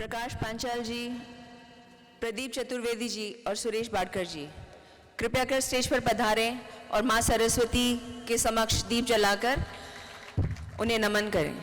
प्रकाश पांचाल जी, प्रदीप चतुर्वेदी जी और सुरेश बाडकर जी कृपया कर स्टेज पर पधारें और मां सरस्वती के समक्ष दीप जलाकर उन्हें नमन करें।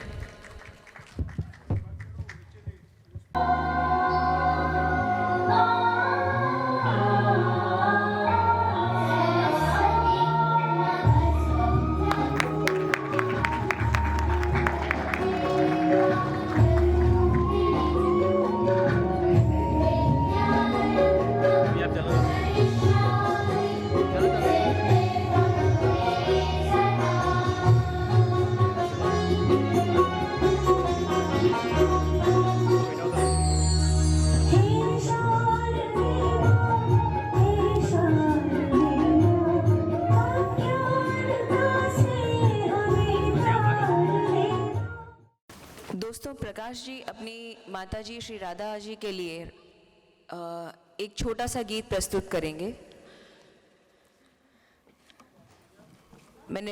दोस्तों, प्रकाश जी अपनी माता जी श्री राधा जी के लिए एक छोटा सा गीत प्रस्तुत करेंगे। मैं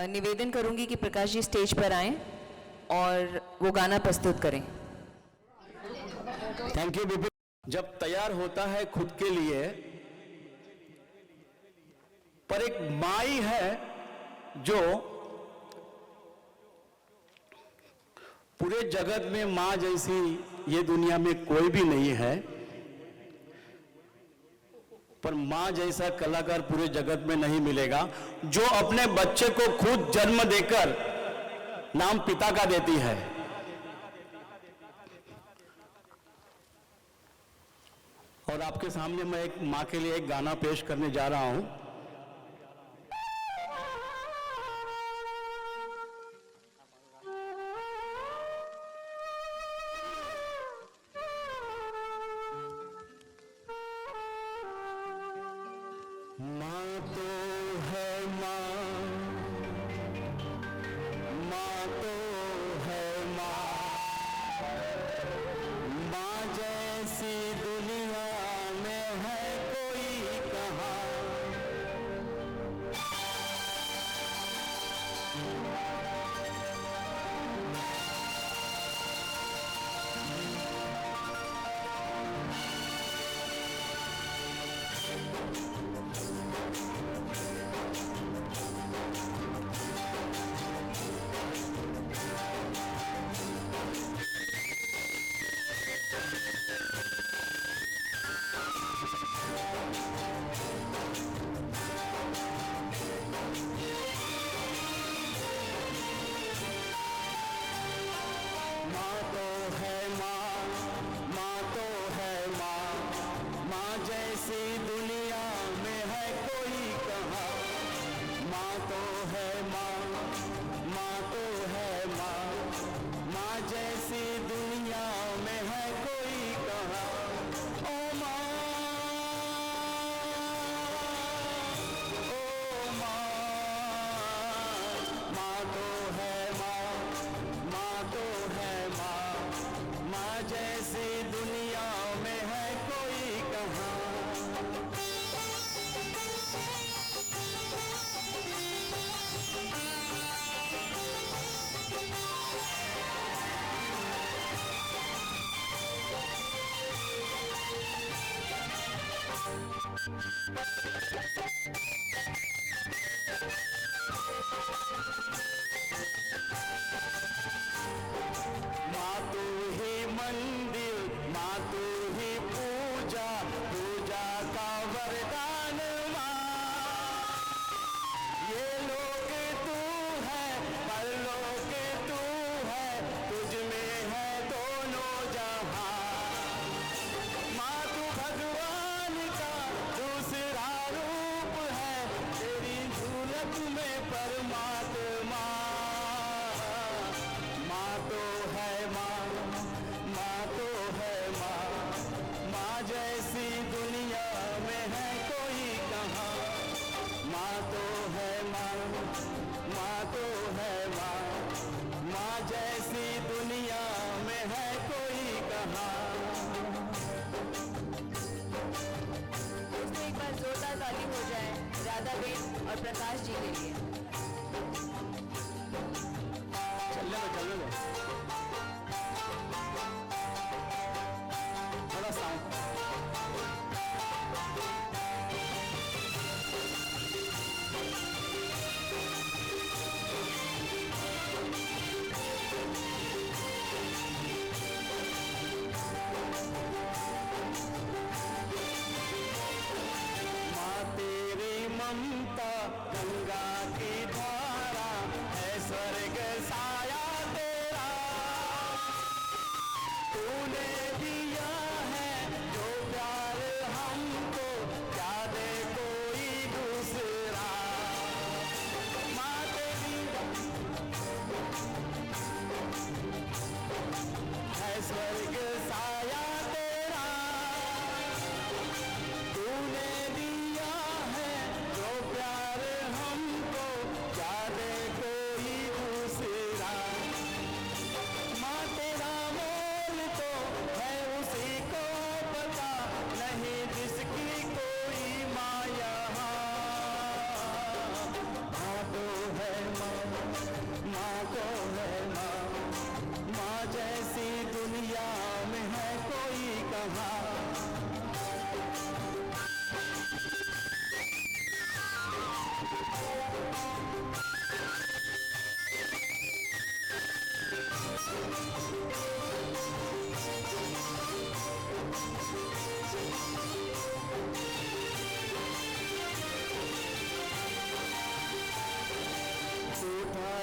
निवेदन करूंगी कि प्रकाश जी स्टेज पर आएं और वो गाना प्रस्तुत करें। Thank you Vipin. जब तैयार होता है खुद के लिए, पर एक माई है जो पूरे जगत में मां जैसी ये दुनिया में कोई भी नहीं है, पर मां जैसा कलाकार पूरे जगत में नहीं मिलेगा, जो अपने बच्चे को खुद जन्म देकर नाम पिता का देती है। और आपके सामने मैं एक मां के लिए एक गाना पेश करने जा रहा हूं। मां तो है मां, मां तो है मां, मां जैसी दुनिया में है कोई कहाँ। मां तो है मां, मां तो है मां, मां जैसी दुनिया में है कोई कहाँ। मां तो है मां, मां तो है मां, मां जैसी दुनिया में है कोई कहाँ। ओ मां, ओ मां, मां तो है मां, मां तो है मां, मां जैसी दुनिया में है कोई कहाँ। मां तू ही मंदिर, मां तू ही पूजा, पूजा का वरदान मां। ये लोक तू है, परलोक तू है, तुझ में है दोनों जहां। मां तू भगवान का दूसरा रूप है, तेरी झूलत में परमात्मा। मां तो है मां, मां तो है मां, मां जैसी दुनिया में है कोई कहाँ। मां तो है मां, मां तो है मां, मां जैसी दुनिया में है कोई कहाँ। दोस्तों, एक बार जोरदार ताली हो जाए राधा बेन और प्रकाश जी के लिए। चलने दो, चलने दो।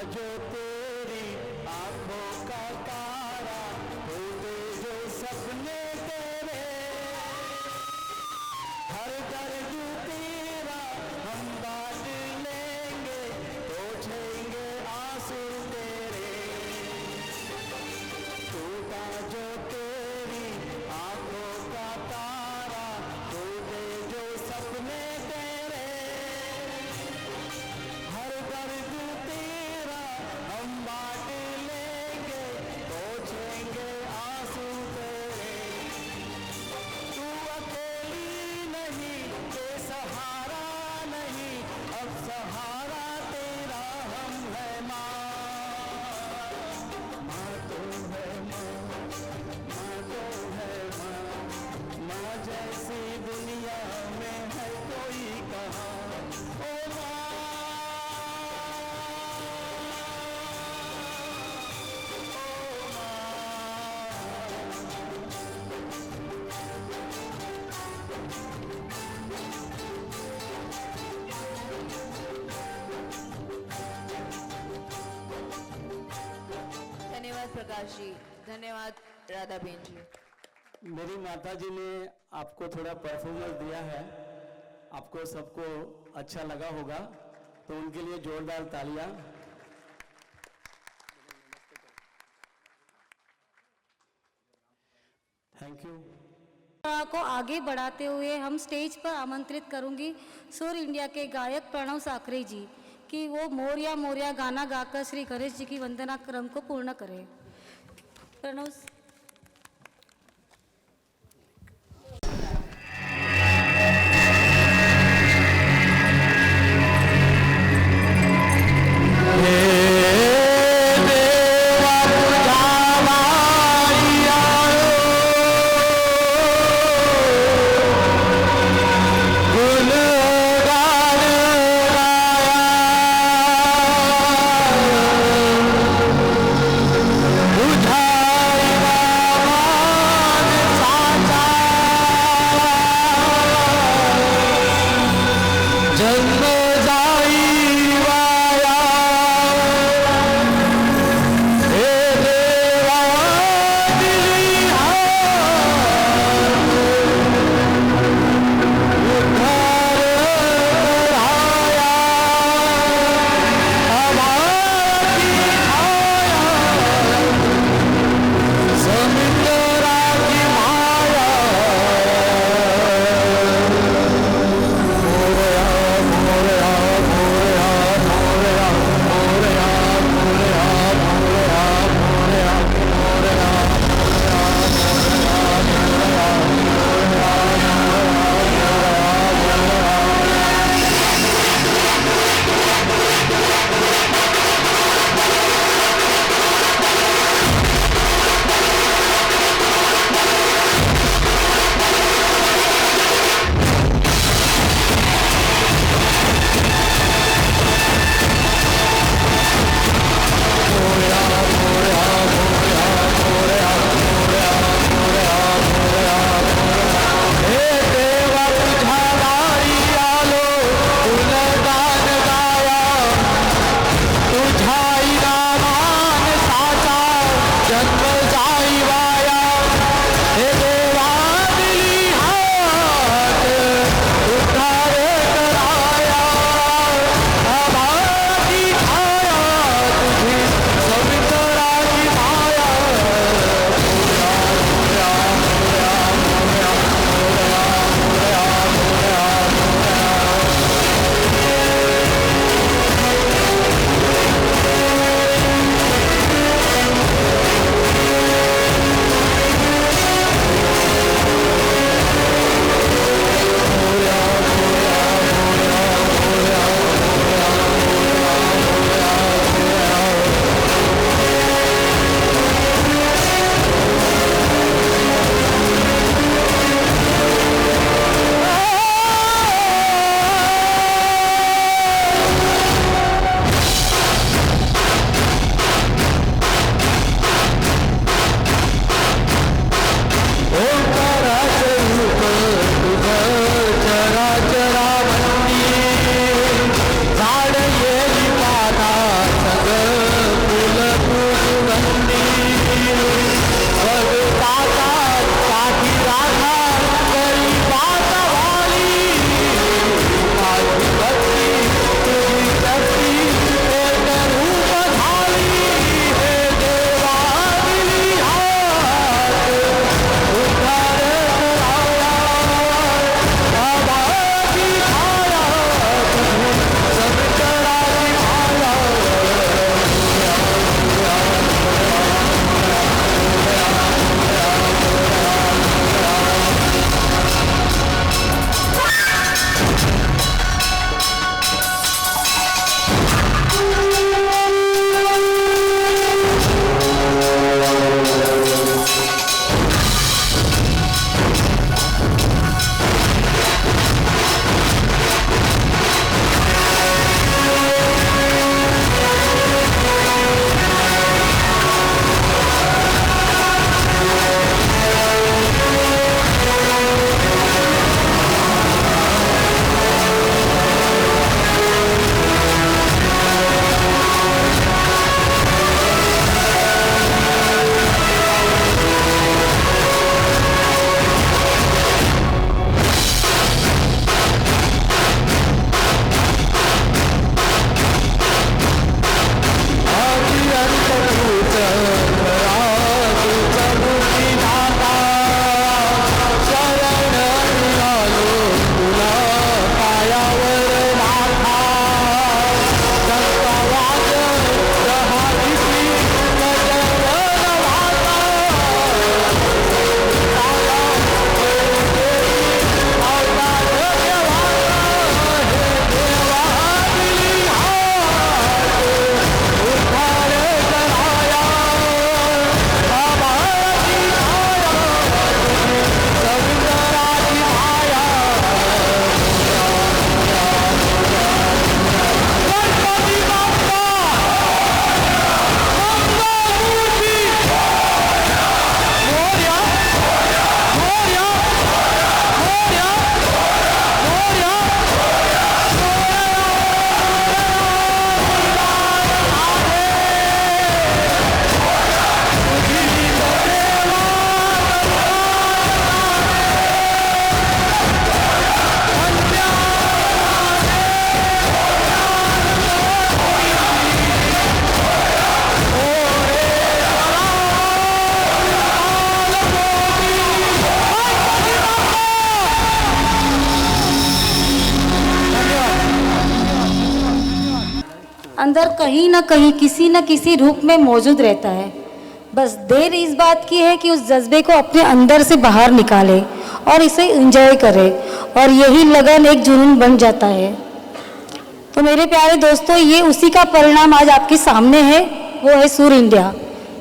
जो तेरी आंखों का तारा, टूटे जो सपने तेरे, हर दर्द तेरा हम बांट लेंगे, पोंछेंगे आंसू तेरे। टूटा जो तेरी आंखों का तारा, टूटे जो सपने तेरे, हर दर्द तेरा हम बांट लेंगे, पोंछेंगे आंसू तेरे। तू अकेली नहीं, बेसहारा नहीं, अब सहारा तेरा हम है माँ। माँ तो है माँ, माँ तो है माँ, माँ जैसी दुनिया में है कोई कहाँ। ओ माँ, ओ माँ। धन्यवाद प्रकाश जी, धन्यवाद राधा बेन जी। मेरी माता जी ने आपको थोड़ा परफॉर्मेंस दिया है, आपको सबको अच्छा लगा होगा, तो उनके लिए जोरदार तालियां। Thank you. को आगे बढ़ाते हुए हम स्टेज पर आमंत्रित करूंगी सुर इंडिया के गायक प्रणव साकरे जी कि वो मोरिया मोरिया गाना गाकर श्री गणेश जी की वंदना क्रम को पूर्ण करें। प्रणव। बुझाई अंदर कहीं ना कहीं किसी न किसी रूप में मौजूद रहता है। बस देर इस बात की है कि उस जज्बे को अपने अंदर से बाहर निकाले और इसे एंजॉय करे, और यही लगन एक जुनून बन जाता है। तो मेरे प्यारे दोस्तों, ये उसी का परिणाम आज आपके सामने है, वो है सूर इंडिया।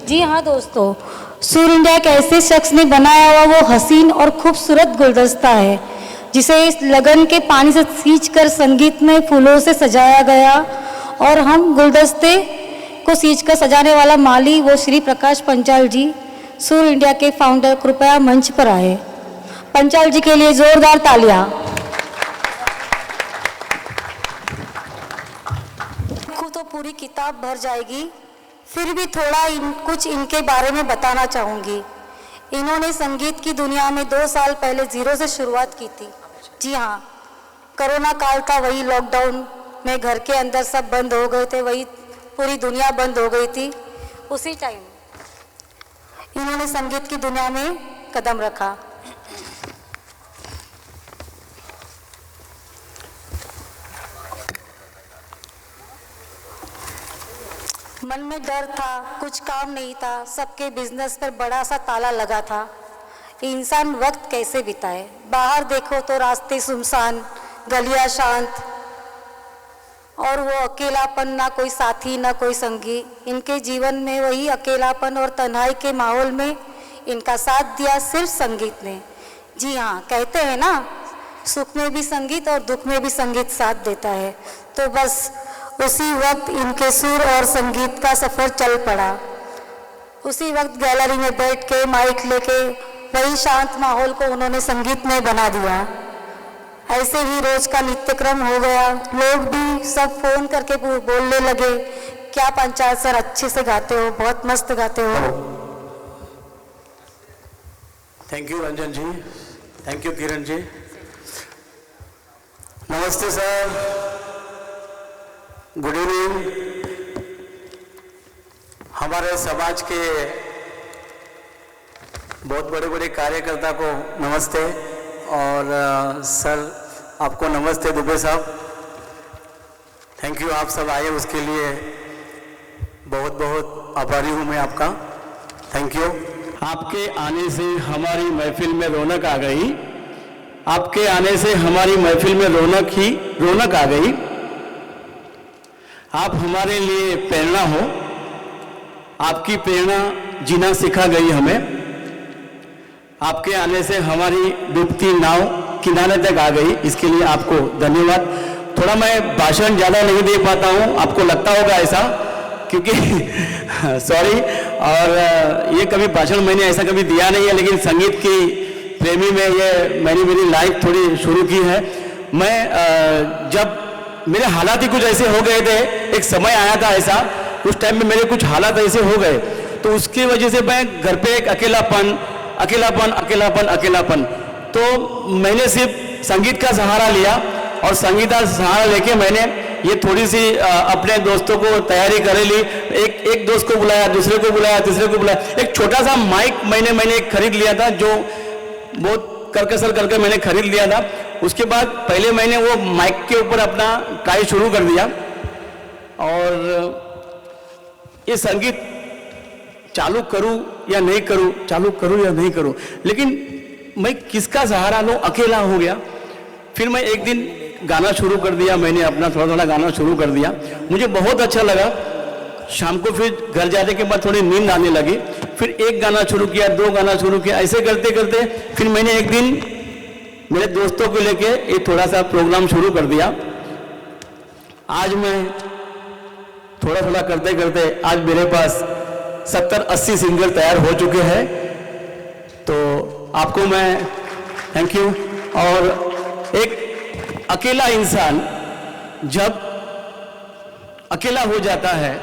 जी हाँ दोस्तों, सूर इंडिया एक ऐसे शख्स ने बनाया हुआ वो हसीन और खूबसूरत गुलदस्ता है जिसे इस लगन के पानी से सींचकर संगीत में फूलों से सजाया गया, और हम गुलदस्ते को सींचकर सजाने वाला माली वो श्री प्रकाश पंचाल जी, सूर इंडिया के फाउंडर, कृपया मंच पर आए। पंचाल जी के लिए जोरदार तालियां। लिखूं तो पूरी किताब भर जाएगी, फिर भी थोड़ा कुछ इनके बारे में बताना चाहूँगी। इन्होंने संगीत की दुनिया में 2 साल पहले जीरो से शुरुआत की थी। जी हाँ, कोरोना काल था, वही लॉकडाउन में घर के अंदर सब बंद हो गए थे, वही पूरी दुनिया बंद हो गई थी। उसी टाइम इन्होंने संगीत की दुनिया में कदम रखा। मन में डर था, कुछ काम नहीं था, सबके बिजनेस पर बड़ा सा ताला लगा था। इंसान वक्त कैसे बिताए, बाहर देखो तो रास्ते सुनसान, गलियां शांत, और वो अकेलापन, ना कोई साथी ना कोई संगी। इनके जीवन में वही अकेलापन और तन्हाई के माहौल में इनका साथ दिया सिर्फ संगीत ने। जी हाँ, कहते हैं ना, सुख में भी संगीत और दुख में भी संगीत साथ देता है। तो बस उसी वक्त इनके सुर और संगीत का सफर चल पड़ा। उसी वक्त गैलरी में बैठ के माइक लेके वही शांत माहौल को उन्होंने संगीत में बना दिया। ऐसे ही रोज का नित्यक्रम हो गया। लोग भी सब फोन करके बोलने लगे, क्या पंचाल सर अच्छे से गाते हो, बहुत मस्त गाते हो। Thank you Ranjan ji, thank you Kiran ji. नमस्ते सर, गुड इवनिंग। हमारे समाज के बहुत बड़े बड़े कार्यकर्ता को नमस्ते, और सर आपको नमस्ते दुबे साहब। थैंक यू, आप सब आए उसके लिए बहुत बहुत आभारी हूँ मैं आपका। Thank you. आपके आने से हमारी महफिल में रौनक आ गई, आपके आने से हमारी महफिल में रौनक आ गई। आप हमारे लिए प्रेरणा हो, आपकी प्रेरणा जीना सिखा गई हमें। आपके आने से हमारी डूबती नाव किनारे तक आ गई, इसके लिए आपको धन्यवाद। थोड़ा मैं भाषण ज़्यादा नहीं दे पाता हूँ, आपको लगता होगा ऐसा, क्योंकि सॉरी, और ये कभी भाषण मैंने ऐसा कभी दिया नहीं है, लेकिन संगीत की प्रेमी में ये मेरी लाइफ थोड़ी शुरू की है। मैं जब मेरे हालात ही कुछ ऐसे हो गए थे, एक समय आया था ऐसा, उस टाइम में मेरे कुछ हालात ऐसे हो गए, तो उसकी वजह से मैं घर पे एक अकेलापन, तो मैंने सिर्फ संगीत का सहारा लिया, और संगीत का सहारा लेके मैंने ये थोड़ी सी अपने दोस्तों को तैयारी कर ली। एक दोस्त को बुलाया, दूसरे को बुलाया, तीसरे को बुलाया। एक छोटा सा माइक मैंने खरीद लिया था, जो बहुत करकसर करके मैंने खरीद लिया था। उसके बाद पहले मैंने वो माइक के ऊपर अपना ट्राई शुरू कर दिया, और ये संगीत चालू करूं या नहीं करूं, लेकिन मैं किसका सहारा लूं, अकेला हो गया। फिर मैं एक दिन गाना शुरू कर दिया, मैंने अपना थोड़ा गाना शुरू कर दिया, मुझे बहुत अच्छा लगा। शाम को फिर घर जाने के बाद थोड़ी नींद आने लगी, फिर एक गाना शुरू किया, 2 गाना शुरू किया, ऐसे करते करते फिर मैंने एक दिन मेरे दोस्तों को लेके एक थोड़ा सा प्रोग्राम शुरू कर दिया। आज मैं थोड़ा करते करते आज मेरे पास 70-80 सिंगर तैयार हो चुके हैं। तो आपको मैं थैंक यू। और एक अकेला इंसान जब अकेला हो जाता है,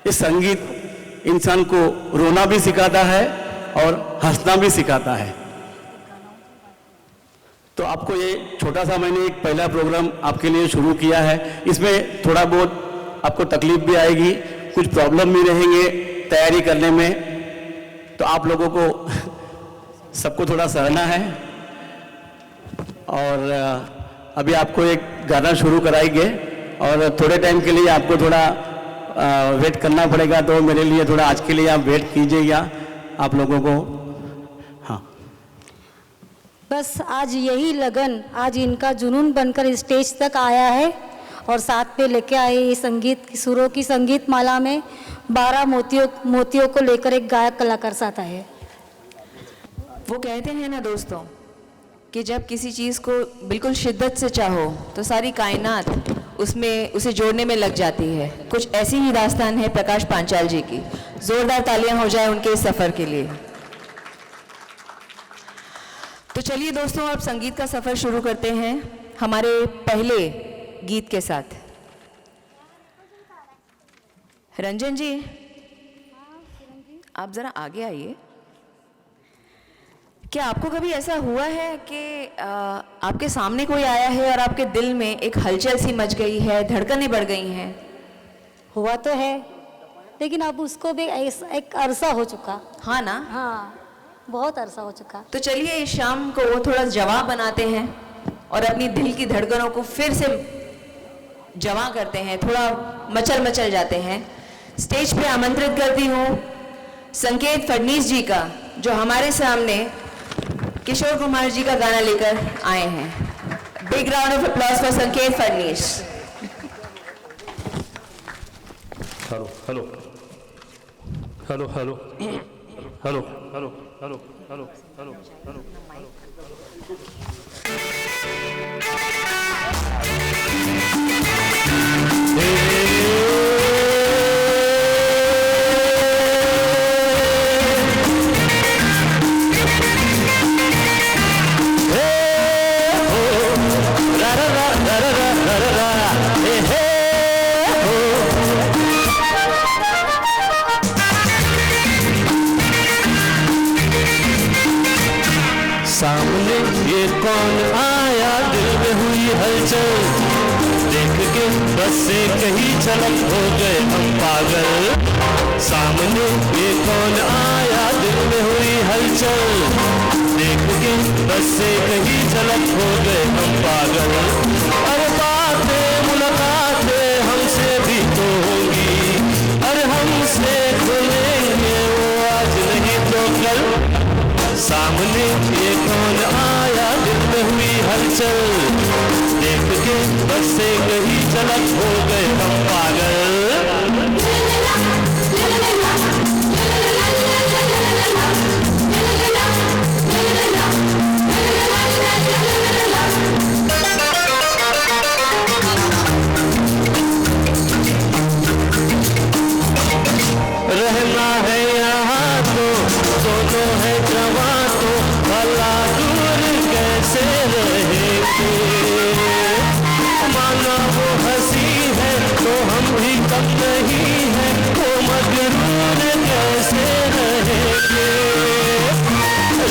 ये संगीत इंसान को रोना भी सिखाता है और हंसना भी सिखाता है। तो आपको ये छोटा सा मैंने एक पहला प्रोग्राम आपके लिए शुरू किया है। इसमें थोड़ा बहुत आपको तकलीफ भी आएगी, कुछ प्रॉब्लम भी रहेंगे तैयारी करने में, तो आप लोगों को सबको थोड़ा सहना है। और अभी आपको एक गाना शुरू कराएंगे, और थोड़े टाइम के लिए आपको थोड़ा वेट करना पड़ेगा, तो मेरे लिए थोड़ा आज के लिए आप वेट कीजिएगा आप लोगों को। हाँ, बस आज यही लगन, आज इनका जुनून बनकर स्टेज तक आया है और साथ में लेके आए ये संगीत सुरों की संगीत माला में 12 मोतियों को लेकर एक गायक कलाकार साथ आए हैं। वो कहते हैं ना दोस्तों कि जब किसी चीज़ को बिल्कुल शिद्दत से चाहो तो सारी कायनात उसमें उसे जोड़ने में लग जाती है। कुछ ऐसी ही दास्तान है प्रकाश पांचाल जी की। जोरदार तालियां हो जाए उनके इस सफ़र के लिए। तो चलिए दोस्तों, अब संगीत का सफ़र शुरू करते हैं हमारे पहले गीत के साथ। रंजन जी, आप ज़रा आगे आइए। क्या आपको कभी ऐसा हुआ है कि आपके सामने कोई आया है और आपके दिल में एक हलचल सी मच गई है, धड़कनें बढ़ गई हैं? हुआ तो है, लेकिन अब उसको भी एक अरसा हो चुका। हाँ ना? हाँ, बहुत अरसा हो चुका। तो चलिए इस शाम को थोड़ा जवां बनाते हैं और अपनी दिल की धड़कनों को फिर से जवां करते हैं, थोड़ा मचल जाते हैं। स्टेज पे आमंत्रित करती हूँ संकेत फडनीस जी का, जो हमारे सामने किशोर कुमार जी का गाना लेकर आए हैं। Big round of applause for Sanket Phadnis. Hello hello hello hello hello hello hello hello hello hello. सामने ये कौन आया, दिल में हुई हलचल, देख के बस से कहीं झलक हो गए हम पागल। सामने ये कौन आया, दिल में हुई हलचल, देख के बस से कहीं झलक हो गए हम पागल। अरे बातें मुलाकातें हमसे भी तो होंगी, अरे हमसे खुलेंगे वो आज नहीं तो कल। सामने ये कौन आया, दिल में हुई हलचल, देख के बस से कहीं झलक हो गए हम पागल। रहना है यहाँ तो दोनों है जवां, तो भला दूर कैसे रहेंगे। माना वो हंसी है तो हम भी कम नहीं है, वो मगरूर कैसे रहेंगे।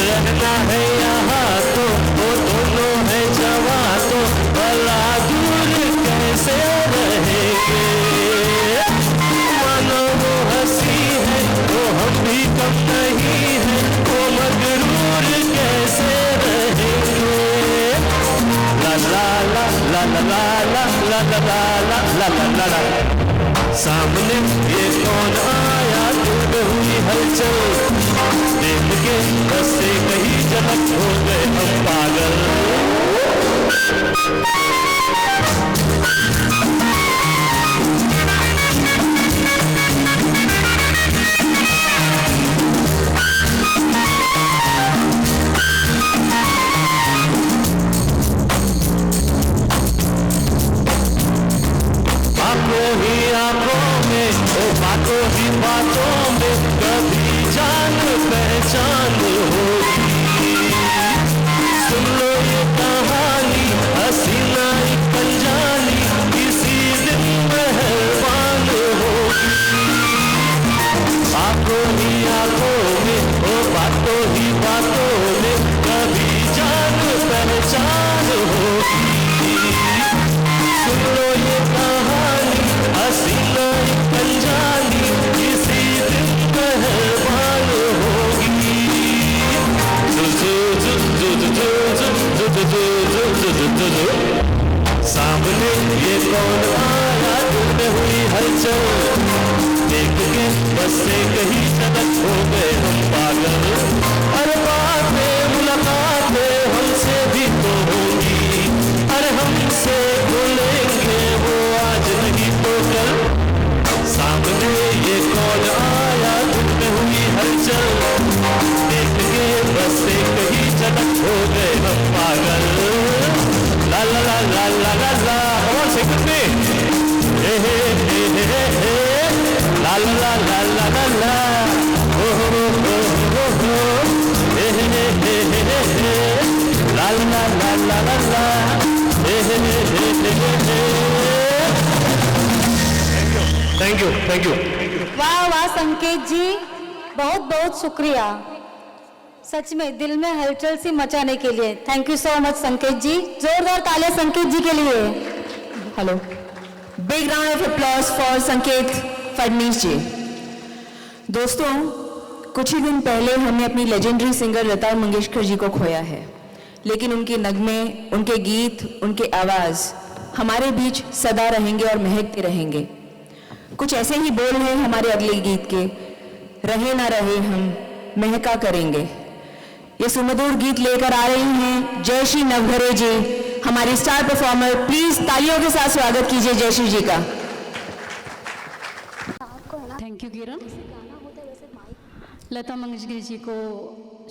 रहना है यहाँ तो वो दोनों है जवां, तो भला दूर कैसे रहेंगे। मानो वो हंसी है तो हम भी कम नहीं है, वो मगरूर कैसे रहेंगे। ला ला ला ला ला ला ला ला ला ला ला ला ला। सामने ये कौन आया, दिल में हुई हलचल, देख के बस से कहीं झलक हो गए हम पागल। आंखों ही आंखों में, ओ बातों ही बातों में, कभी जान पहचान होगी। सुन लो ये कहानी, हसीना एक अनजानी, किसी दिन मेहरबान होगी। आंखों ही आंखों में, ओ बातों ही बातों में, कभी जान पहचान होगी। सुन लो ये कहानी, हसीना एक अनजानी, किसी दिन मेहरबान होगी। चल, देख के बस एक ही झलक हो गए हम पागल। अरे बातें मुलाकातें हमसे भी तो होंगी, अरे हमसे भूलेंगे वो आज नहीं तो कल। सामने ये कौन आया, धुन में हुई हलचल, देख के बस एक ही झलक हो गए हम पागल। ला ला ला ला ला ला ला, और से कुछ नहीं, हे हे हे हे हे, ला ला ला ला ला ला ला, ओ हो हो हो हो, हे हे हे हे हे हे, ला ला ला ला ला ला, हे हे हे हे हे हे। Thank you, thank you. वाह वाह संकेत जी, बहुत बहुत शुक्रिया, सच में दिल में हलचल सी मचाने के लिए। थैंक यू सो मच संकेत जी, जोरदार तालियां संकेत जी के लिए। Hello, big round of applause for Sanket Fadnavis जी। दोस्तों, कुछ ही दिन पहले हमने अपनी लेजेंडरी सिंगर लता मंगेशकर जी को खोया है, लेकिन उनके नगमे, उनके गीत, उनके आवाज़ हमारे बीच सदा रहेंगे और महकते रहेंगे। कुछ ऐसे ही बोल हैं हमारे अगले गीत के, रहे ना रहे हम महका करेंगे। ये सुमधुर गीत लेकर आ रही हैं जयश्री नवघरे जी, हमारी स्टार परफॉर्मर। प्लीज तालियों के साथ स्वागत कीजिए जयश्री जी का। थैंक यू किरण। लता मंगेशकर जी को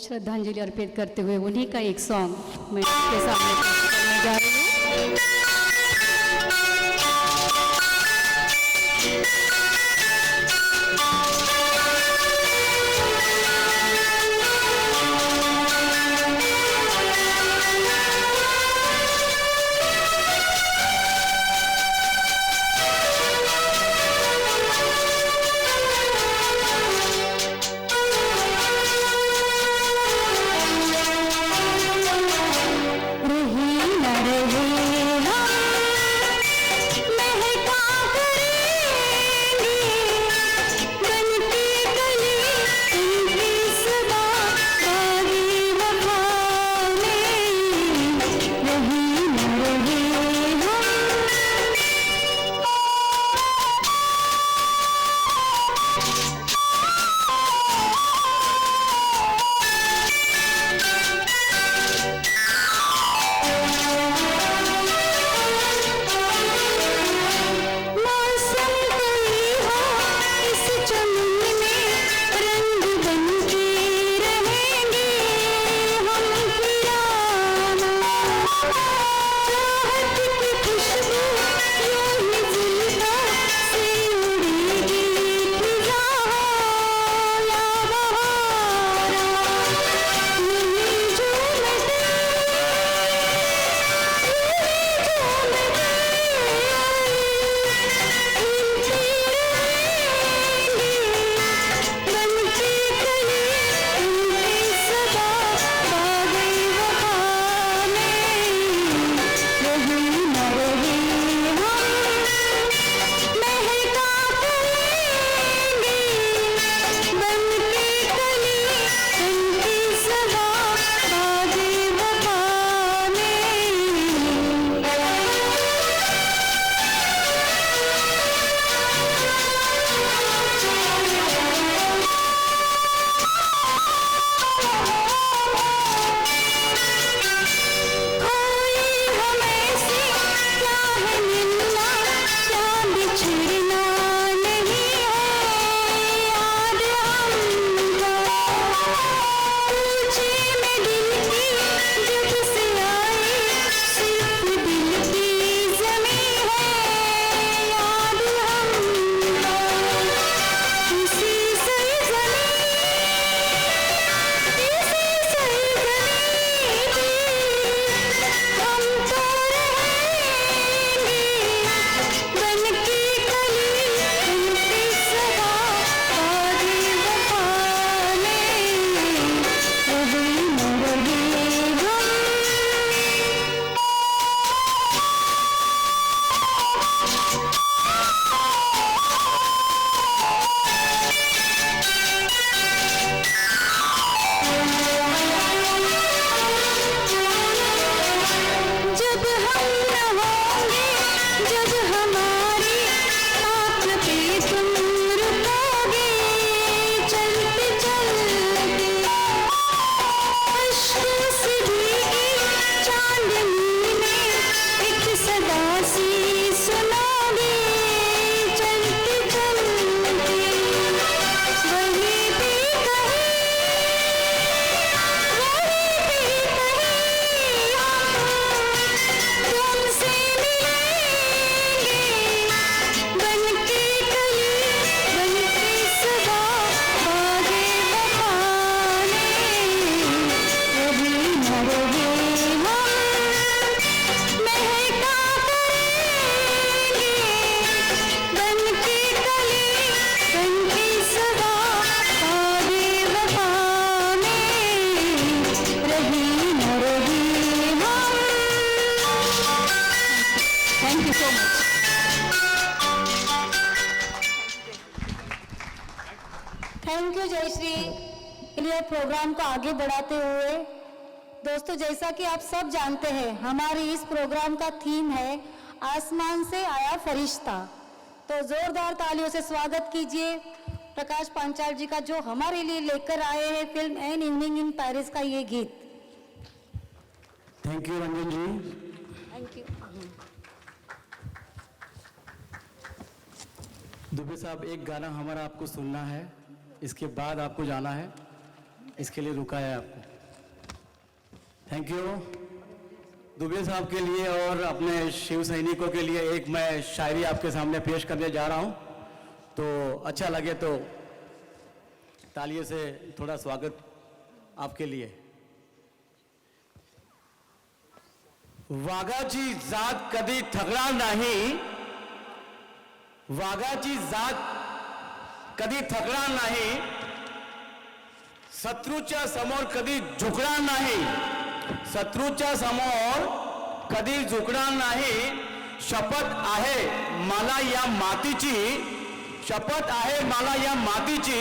श्रद्धांजलि अर्पित करते हुए उन्हीं का एक सॉन्ग मैं आपके सामने पेश करने जा रही हूँ। रही thank you so much. Thank you Jayshree. चलिए प्रोग्राम को आगे बढ़ाते हुए दोस्तों, जैसा कि आप सब जानते हैं हमारे इस प्रोग्राम का थीम है आसमान से आया फरिश्ता। तो जोरदार तालियों से स्वागत कीजिए प्रकाश पांचाल जी का, जो हमारे लिए लेकर आए हैं film An Evening in Paris का ये गीत। Thank you Ranjan ji. Thank you. Dubey साहब, एक गाना हमारा आपको सुनना है, इसके बाद आपको जाना है, इसके लिए रुका है आपको। थैंक यू दुबे साहब के लिए और अपने शिव सैनिकों के लिए एक मैं शायरी आपके सामने पेश करने जा रहा हूं, तो अच्छा लगे तो तालियों से थोड़ा स्वागत आपके लिए। वाघाची जात कधी थकणार नाही, वाघाची जात कधी थकणार नाही, शत्रूच्या समोर कधी झुकणार नाही, शत्रूच्या समोर कधी झुकणार नाही, शपथ आहे मला या मातीची, शपथ आहे मला या मातीची,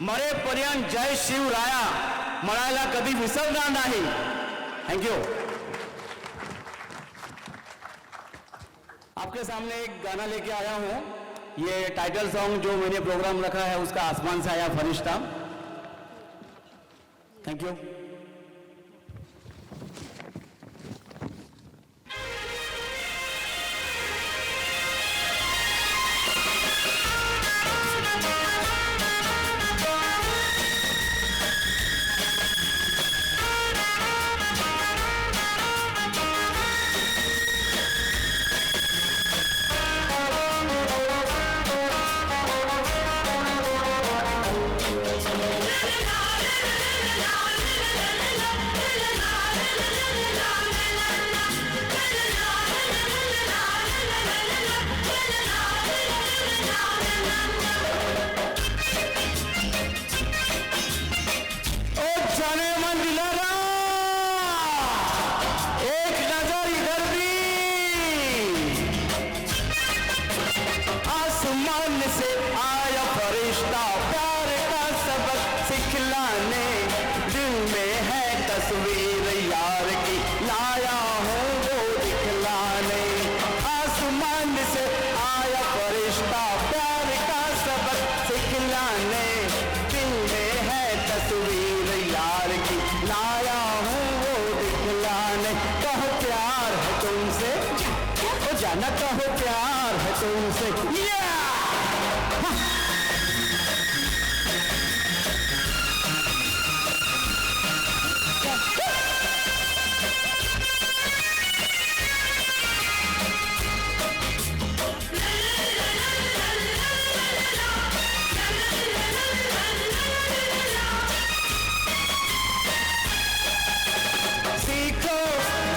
मरेपर्यंत जय शिवराया म्हणायला कधी विसरणार नाही। थँक्यू। आपके सामने एक गाना लेके आया हूं, ये टाइटल सॉन्ग जो मैंने प्रोग्राम रखा है उसका आसमान से आया फरिश्ता। Thank you. जाना कहो प्यार है तुमसे। सीखो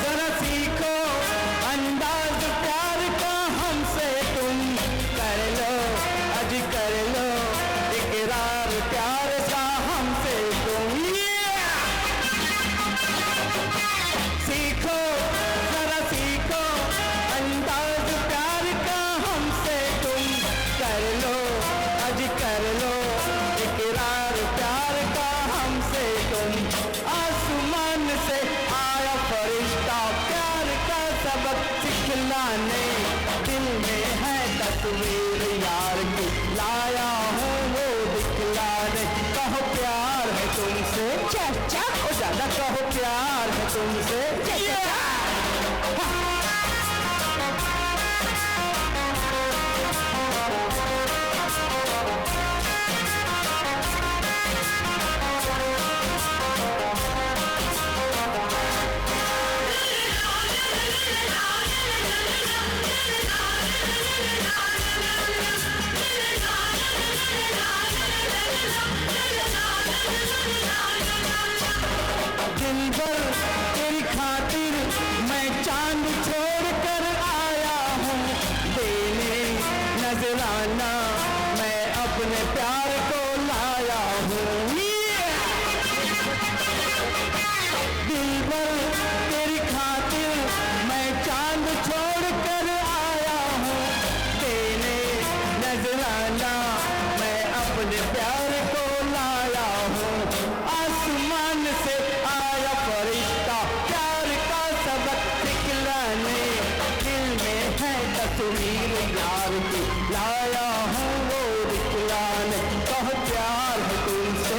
जरा सीखो अंदाज प्यार का हमसे तुम, कर लो अज कर लो इकरार प्यार का हमसे तुम। सीखो जरा सीखो अंदाज प्यार का हमसे तुम, कर लो अज कर लो इकरार प्यार का हमसे तुम। आसमान से आया फरिश्ता प्यार का सबक सिखलाने, दिल में है तस्वीर यार की लाया हूँ वो दिखलाने। कहो प्यार है तुमसे चाचा, ओ ज्यादा कहो प्यार है तुमसे। दिल भर तेरी तस्वीर यार की लाया हूँ वो दिखलाने, कहो प्यार है तुमसे,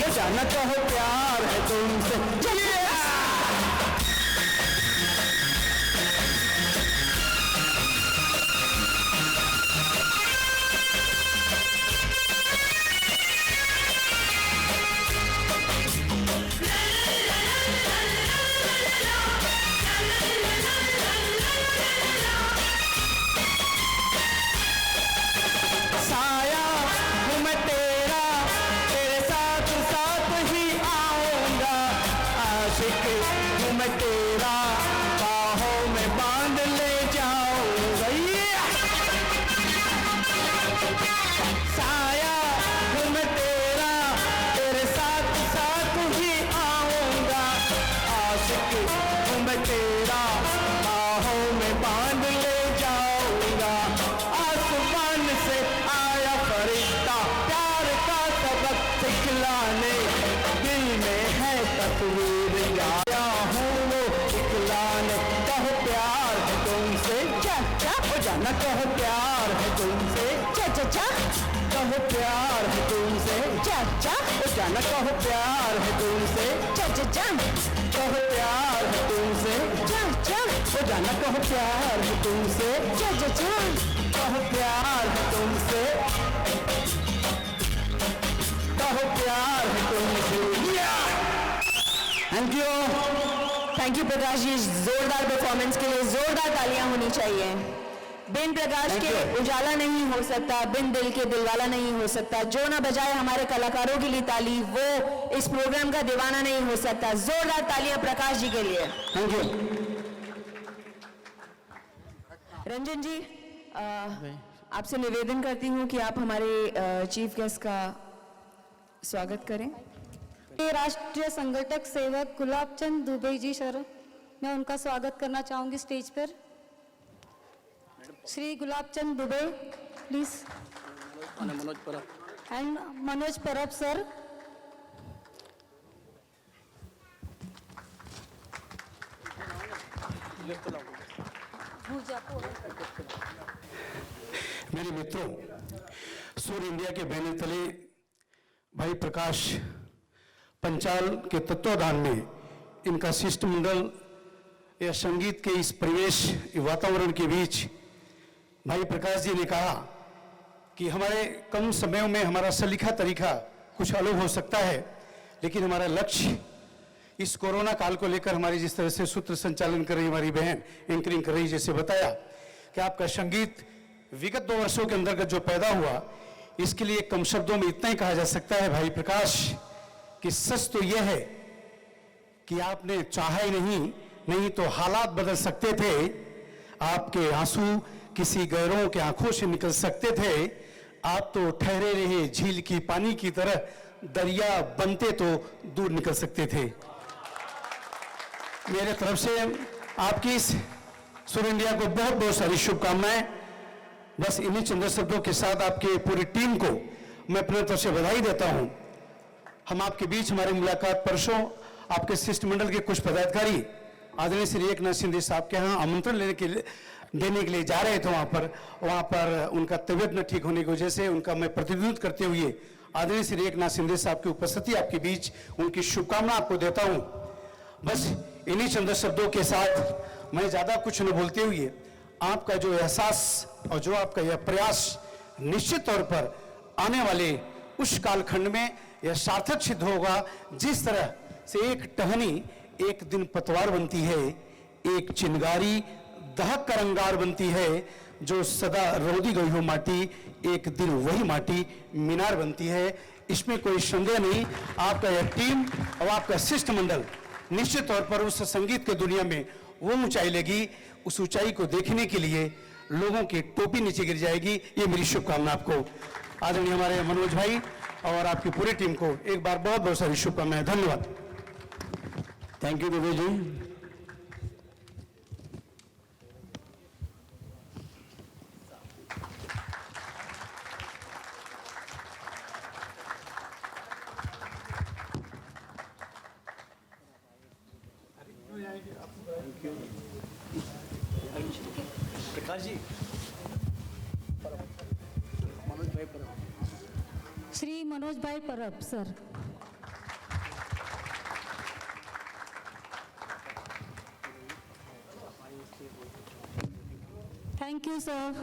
ये जाना कहो प्यार है तुमसे। साया हूँ मैं तेरा, तेरे साथ साथ ही आऊंगा, आशिक हूँ मैं तेरा, बाहों में बांध ले जाऊंगा। साया हूँ मैं तेरा, तेरे साथ साथ ही आऊंगा, आशिक हूँ मैं तेरा, बाहों में बांध ले जाऊंगा। आसमान से आया फरिश्ता प्यार का सबक सिखलाने, दिल में है तस्वीर आया हूँ वो दिखलाने, कहो प्यार है तुमसे, ओ जाना कहो प्यार है तुमसे, कहो प्यार है तुमसे, ओ जाना कहो प्यार है तुमसे, कहो प्यार है तुमसे, ओ जाना कहो प्यार है तुमसे, कहो प्यार है तुमसे, कहो प्यार है तुमसे। थैंक यू प्रकाश जी, जोरदार परफॉर्मेंस के लिए जोरदार तालियां होनी चाहिए। बिन प्रकाश के उजाला नहीं हो सकता, बिन दिल के दिलवाला नहीं हो सकता। जो ना बजाए हमारे कलाकारों के लिए ताली, वो इस प्रोग्राम का दीवाना नहीं हो सकता। जोरदार तालियां प्रकाश जी के लिए। Thank you. रंजन जी, आपसे निवेदन करती हूँ कि आप हमारे चीफ गेस्ट का स्वागत करें। राष्ट्रीय संगठक सेवक गुलाब चंद दुबे जी सर, मैं उनका स्वागत करना चाहूँगी स्टेज पर। श्री गुलाब चंद दुबे प्लीज, एंड मनोज परब सर। मेरे मित्रों, सूर्य इंडिया के बैनर तले भाई प्रकाश पंचाल के तत्वाधान में इनका शिष्टमंडल या संगीत के इस परिवेश वातावरण के बीच भाई प्रकाश जी ने कहा कि हमारे कम समय में हमारा सलीका तरीका कुछ अलग हो सकता है, लेकिन हमारा लक्ष्य इस कोरोना काल को लेकर हमारी जिस तरह से सूत्र संचालन कर रही हमारी बहन एंकरिंग कर रही, जैसे बताया कि आपका संगीत विगत 2 वर्षों के अंतर्गत जो पैदा हुआ, इसके लिए कम शब्दों में इतना ही कहा जा सकता है भाई प्रकाश कि सच तो यह है कि आपने चाहा ही नहीं तो हालात बदल सकते थे, आपके आंसू किसी गैरों के आंखों से निकल सकते थे, आप तो ठहरे रहे झील की पानी की तरह, दरिया बनते तो दूर निकल सकते थे। मेरे तरफ से आपकी इस सूर्य इंडिया को बहुत बहुत सारी शुभकामनाएं। बस इन्हीं चंद शब्दों के साथ आपके पूरी टीम को मैं अपनी तरफ से बधाई देता हूं। हम आपके बीच हमारी मुलाकात परसों आपके शिष्टमंडल के कुछ पदाधिकारी आदरणीय श्री एकनाथ शिंदे साहब के यहाँ आमंत्रण देने के लिए जा रहे थे। वहाँ पर उनका तबीयत न ठीक होने की वजह से उनका मैं प्रतिनिधित्व करते हुए आदरणीय श्री एकनाथ शिंदे साहब की उपस्थिति आपके बीच उनकी शुभकामना आपको देता हूँ। बस इन्हीं चंद शब्दों के साथ मैं ज़्यादा कुछ न बोलते हुए आपका जो एहसास और जो आपका यह प्रयास निश्चित तौर पर आने वाले उस कालखंड में यह सार्थक सिद्ध होगा। जिस तरह से एक टहनी एक दिन पतवार बनती है, एक चिंगारी दहक कर अंगार बनती है, जो सदा रोदी गई हो माटी एक दिन वही माटी मीनार बनती है। इसमें कोई संदेह नहीं। आपका यह टीम और आपका शिष्टमंडल निश्चित तौर पर उस संगीत की दुनिया में वो ऊंचाई लेगी, उस ऊंचाई को देखने के लिए लोगों की टोपी नीचे गिर जाएगी। ये मेरी शुभकामना आपको, आदरणीय हमारे मनोज भाई और आपकी पूरी टीम को एक बार बहुत बहुत सारी शुभकामनाएं। धन्यवाद। Thank you Dubey ji. श्री मनोज भाई Parab sir. Thank you sir.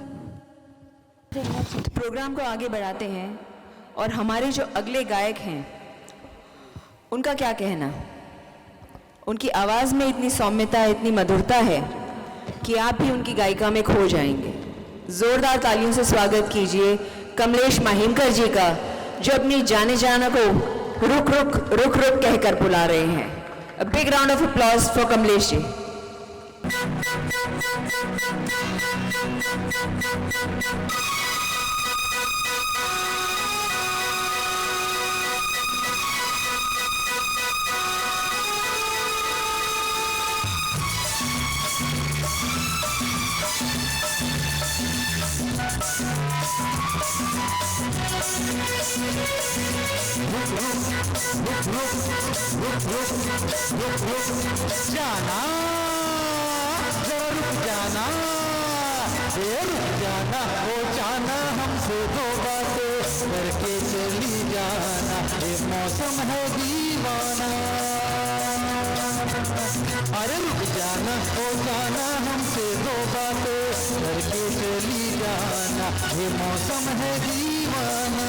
Program को आगे बढ़ाते हैं और हमारे जो अगले गायक हैं उनका क्या कहना। उनकी आवाज़ में इतनी सौम्यता, इतनी मधुरता है कि आप भी उनकी गायिका में खो जाएंगे। जोरदार तालियों से स्वागत कीजिए कमलेश माहिमकर जी का, जो अपनी जाने जाना को रुक रुक रुक रुक कहकर बुला रहे हैं। A big round of applause for Kamlesh ji. जाना जरा रुक जाना, ये रुक जाना, हो जाना हमसे दो बातें करके चली जाना, ये मौसम है दीवाना। अरे रुक जाना, हो जाना हमसे दो बातें करके चली जाना, ये मौसम है दीवाना।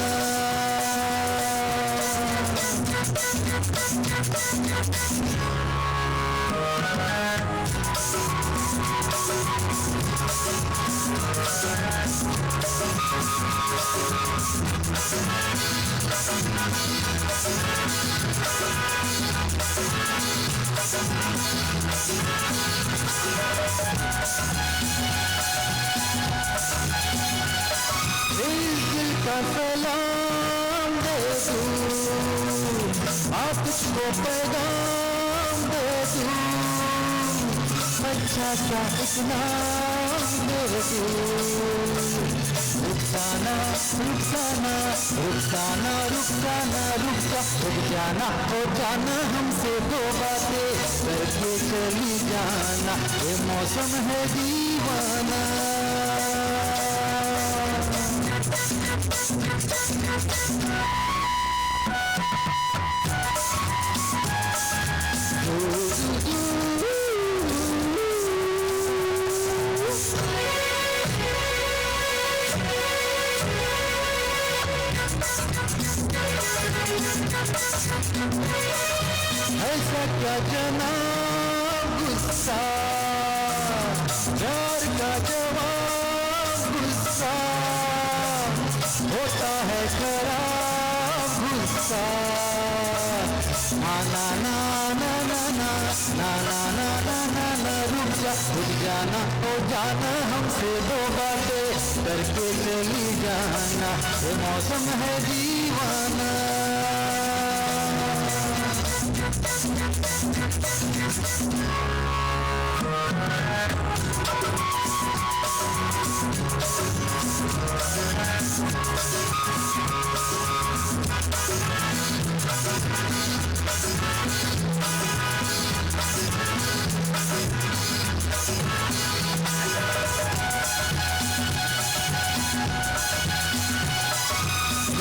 दिल का सलाम दे दूं, आप तुझको पैगाम दे दूं, अच्छा क्या इस्लाम दे दूं। रुक जाना रुक जाना रुक जाना रुक जाना रुक जा, रुक जाना हो जाना हमसे दो बातें करके चली जाना, ये मौसम है दीवाना। ऐसा क्या जनाब गुस्सा, प्यार का जवाब गुस्सा, होता है खराब गुस्सा। ना ना ना ना ना ना ना ना ना ना ना ना, रुक जा रुक जाना, हो जाना हमसे दो बातें करके चली जाना, ये मौसम है दीवाना।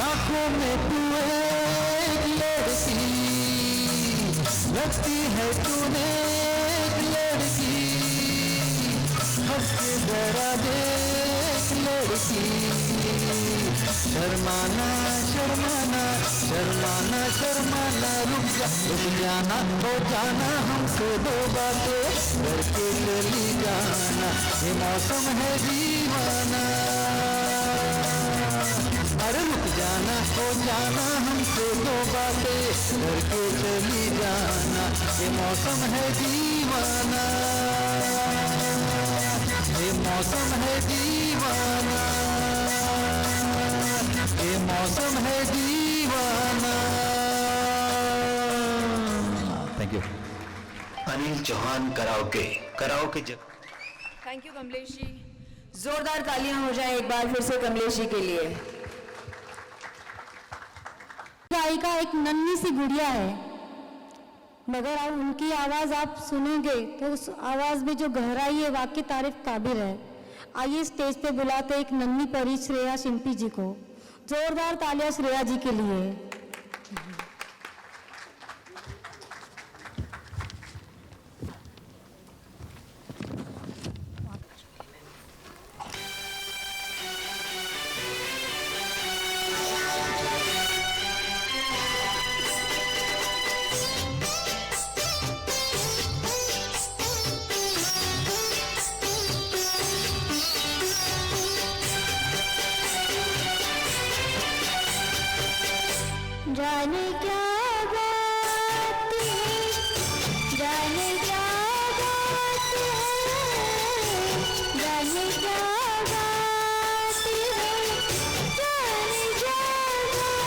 आँखों में तू एक लड़की लगती है, तूने एक लड़की, हंस के जरा देख लड़की, शर्माना शर्माना शर्माना शर्माना, रुक जाना हो जाना हमसे दो बातें करके चली जाना, ये मौसम है दीवाना। अरे रुक जाना हो जाना हमसे दो बातें करके चली जाना, ये मौसम है दीवाना, ये मौसम है दीवाना, ये मौसम है दीवाना। Thank you. Anil Chauhan karaoke karaoke thank you Kamlesh ji. जोरदार तालियां हो जाए एक बार फिर से कमलेश जी के लिए। गायिका एक नन्ही सी गुड़िया है, मगर आप उनकी आवाज़ आप सुनोगे तो उस आवाज़ में जो गहराई है वाकई तारीफ काबिल है। आइए स्टेज पे बुलाते एक नन्ही परी श्रेया शिंपी जी को। जोरदार तालियां श्रेया जी के लिए। जाने क्या बात है, जाने क्या बात है, जाने क्या बात है, जाने क्या बात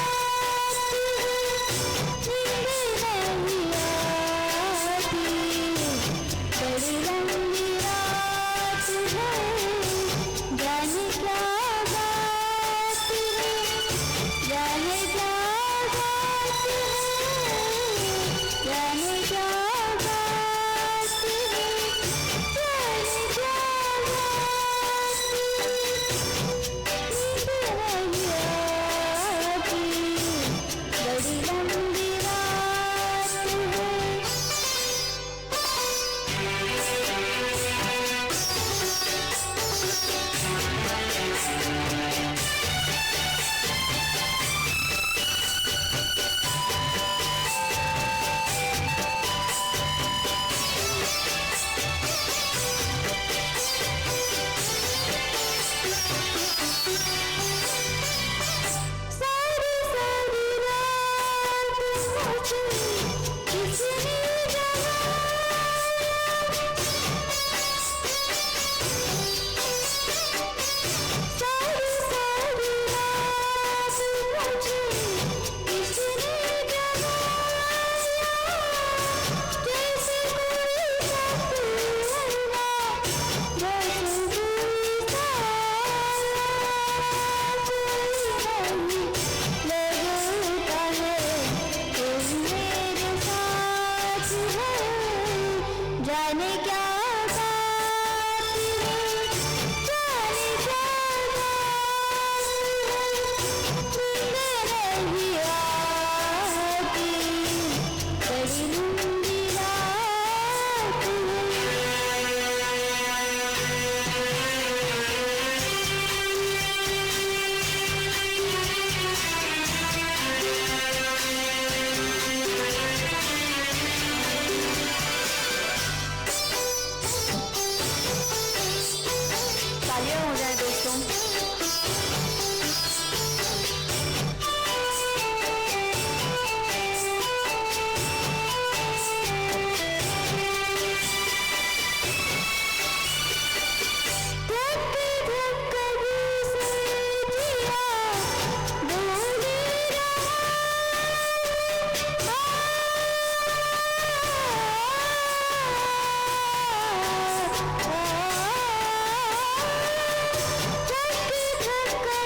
है, नींद नहीं आती, बड़ी लंबी रात है, जाने क्या बात है, जाने क्या जाने क्या बात है, जाने क्या बात है, बड़ी लंबी रात है। सारी सारी रात मुझे किसने सारी सारी रात मुझे किसने जैसे कोई सपना, जैसे कोई लगता है कोई मेरे साथ है, जाने क्या बात है, जाने क्या बात है, नींद नहीं आती, बड़ी लंबी रात है। तालियां हो जाए दोस्तों। धक धक कभी से जिया बोली रहा, धक धक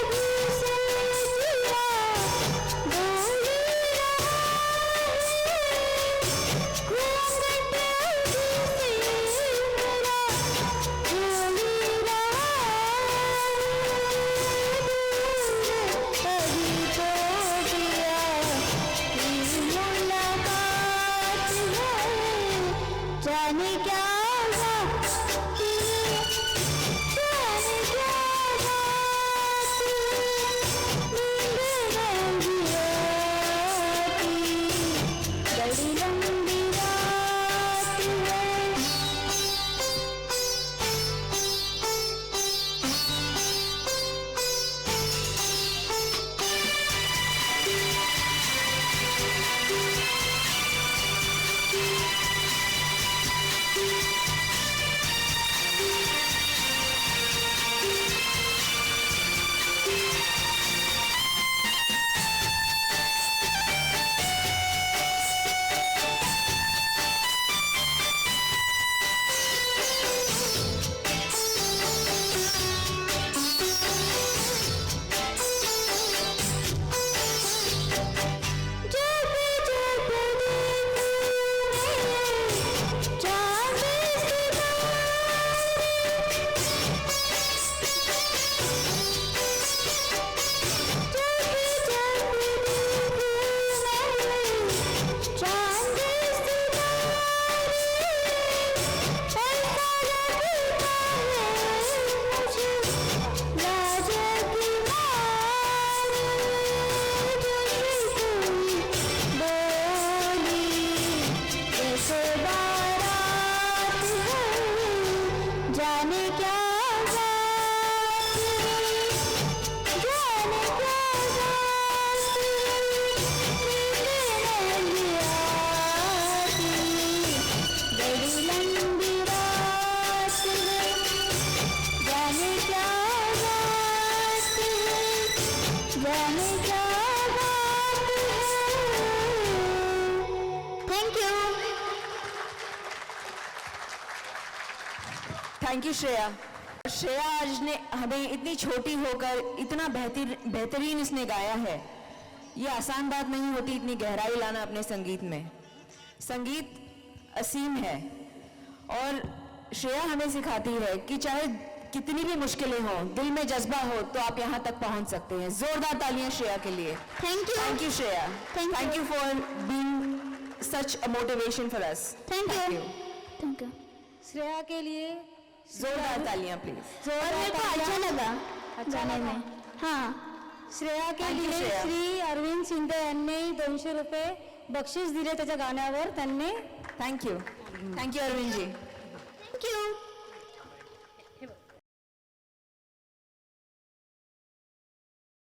जाने क्या बात है। Thank you. Thank you Shreya. Shreya आज ने हमें इतनी छोटी होकर इतना बेहतरीन इसने गाया है। ये आसान बात नहीं होती इतनी गहराई लाना अपने संगीत में। संगीत असीम है और श्रेया हमें सिखाती है कि चाहे कितनी भी मुश्किलें हों, दिल में जज्बा हो तो आप यहाँ तक पहुँच सकते हैं। जोरदार तालियां श्रेया के लिए। Thank you. Thank you Shreya. Thank you. Thank you for being such a motivation for us. Thank you. Thank you. Shreya के लिए जोरदार तालियां प्लीज। और मेरे को अच्छा लगा गाने में। हाँ, श्रेया के Thank you, लिए श्रेया. श्री अरविंद शिंदे यांनी 200 रुपये बक्षीस दिले त्याच्या गाण्यावर. त्यांनी thank you Arvind ji. Thank you.